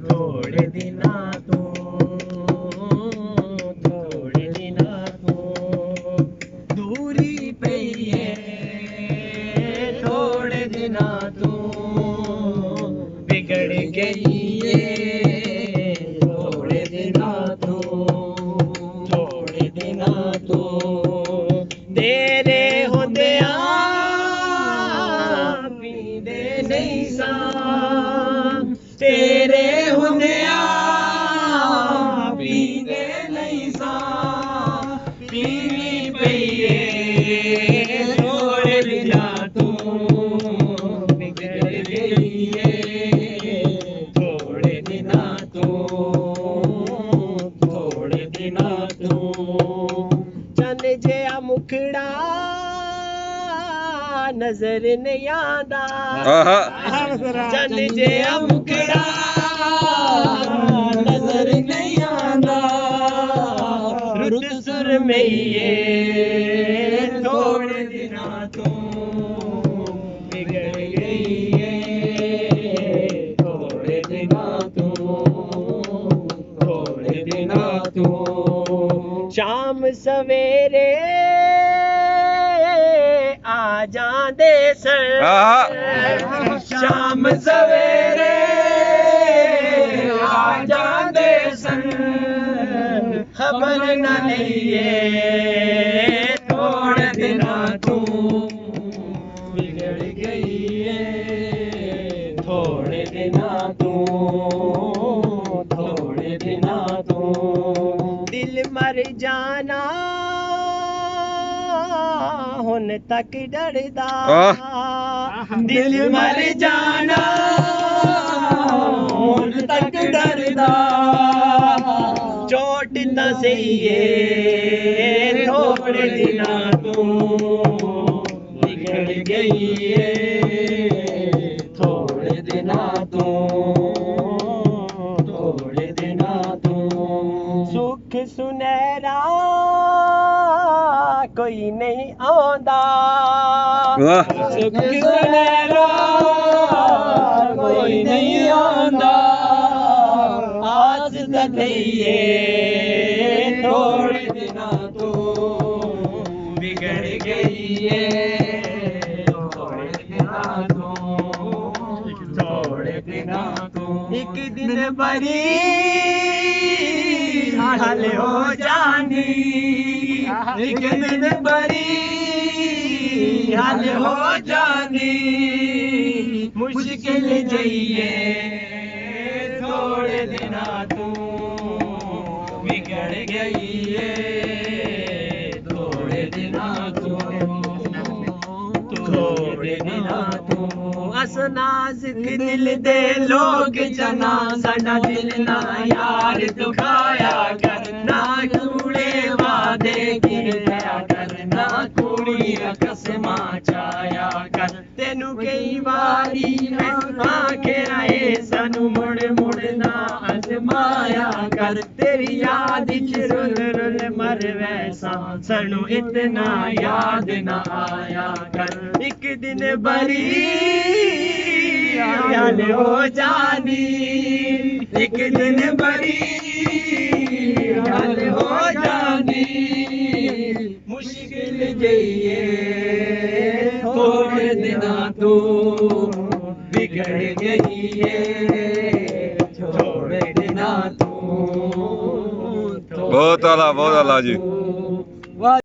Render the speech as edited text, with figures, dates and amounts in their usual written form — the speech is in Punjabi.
ਥੋੜੇ ਦਿਨਾਂ ਤੋਂ ਦੂਰੀ ਪਈ ਏ ਥੋੜੇ ਦਿਨਾਂ ਤੋਂ ਵਿਗੜ ਗਈ ਏ ਥੋੜੇ ਦਿਨਾਂ ਤੋਂ ਤੇਰੇ ਹੁੰਦਿਆਂ ਪੀਂਦੇ ਨਹੀਂ ਸਾਂ ਤੇਰੇ ਹੁੰਦਿਆਂ ਪੀਂਦੇ ਨਹੀਂ ਸਾਂ ਪੀਣੀ ਪਈ ਏ ਥੋੜੇ ਦਿਨਾਂ ਤੋਂ ਵਿਗੜ ਗਈ ਏ ਥੋੜੇ ਦਿਨਾਂ ਤੋਂ ਚੰਨ ਜਿਹਾ ਮੁਖੜਾ ਨਜ਼ਰ ਨਹੀਂ ਆਂਦਾ ਚੰਨ ਜਿਹਾ ਮੁਖੜਾ ਨਜ਼ਰ ਨਹੀਂ ਆਂਦਾ ਰੁੱਤ ਸੁਰਮਈਏ ਥੋੜੇ ਦਿਨਾਂ ਤੋਂ ਵਿਗੜ ਗਈ ਏ ਥੋੜੇ ਦਿਨਾਂ ਤੋਂ ਸ਼ਾਮ ਸਵੇਰੇ ਆ ਜਾਂਦੇ ਸਨ ਸ਼ਾਮ ਸਵੇਰੇ ਆ ਜਾਂਦੇ ਸਨ ਖਬਰ ਨਾ ਲਈਏ ਥੋੜੇ ਦਿਨਾਂ ਤੋਂ ਵਿਗੜ ਗਈ ਏ ਥੋੜੇ ਦਿਨਾਂ ਤੋਂ ਦਿਲ ਮਰ ਜਾਣਾ ਹੁਣ ਤੱਕ ਡਰਦਾ ਦਿਲ ਮਰ ਜਾਣਾ ਹੁਣ ਤੱਕ ਡਰਦਾ ਚੋਟ ਤਾਂ ਸਹੀ ਏ ਥੋੜੇ ਦਿਨਾਂ ਤੋਂ ਵਿਗੜ ਗਈ ਏ ਥੋੜੇ ਦਿਨਾਂ ਤੋਂ ਸੁਖ ਸੁਨਹਿਰਾ ਕੋਈ ਨਹੀਂ ਆਉਂਦਾ ਸੁਖ ਸੁਨਹਿਰਾ ਕੋਈ ਨਹੀਂ ਆਉਂਦਾ ਆਸ ਦਈਏ ਥੋੜੇ ਦਿਨਾਂ ਤੋਂ ਵਿਗੜ ਗਈ ਏ ਥੋੜੇ ਦਿਨਾਂ ਤੋਂ ਇੱਕ ਦਿਨ ਬਰੀ ਹਲ ਹੋ ਜਾਣੀ ਇੱਕ ਦਿਨ ਬਰੀ ਹਲ ਹੋ ਜਾਣੀ ਮੁਸ਼ਕਿਲ ਜਈਏ ਥੋੜੇ ਦਿਨਾਂ ਤੋਂ ਵਿਗੜ ਗਈ ਏ ਥੋੜੇ ਦਿਨਾਂ ਤੋਂ ਅਸ ਨਾਜ਼ੁਕ ਦਿਲ ਦੇ ਲੋਕ ਜਨਾ ਸਾਡਾ ਦਿਲ ਨਾ ਯਾਰ ਦੁਖਾਇਆ ਕਰ ਨਾ ਕੂੜੇ ਵਾਦੇ ਕਿਰਿਆ ਕਰ ਨਾ ਕੁੜੀ ਕਸਮਾਂ ਚਾਇਆ ਕਰ ਤੈਨੂੰ ਕਈ ਵਾਰੀ ਆਖਿਆ ਏ ਸਾਨੂੰ ਮੁੜ ਨਾ ਅਜ਼ਮਾਇਆ ਕਰ ਤੇਰੀ ਯਾਦ ਚ ਰੁੱਲ ਰੁੱਲ ਮਰ ਵੈਸਾ ਸਾਨੂੰ ਇਤਨਾ ਯਾਦ ਨਾ ਆਇਆ ਕਰ ਇੱਕ ਦਿਨ ਬਰੀ ਹਲ ਹੋ ਜਾਣੀ ਇੱਕ ਦਿਨ ਬਰੀ ਹਲ ਹੋ ਜਾਣੀ ਮੁਸ਼ਕਿਲ ਜਈਏ ਥੋੜੇ ਦਿਨਾਂ ਤੋਂ ਵਿਗੜ ਗਈ ਏ ਥੋੜੇ ਦਿਨਾਂ ਤੋਂ ਬਹੁਤ ਆਲਾ ਜੀ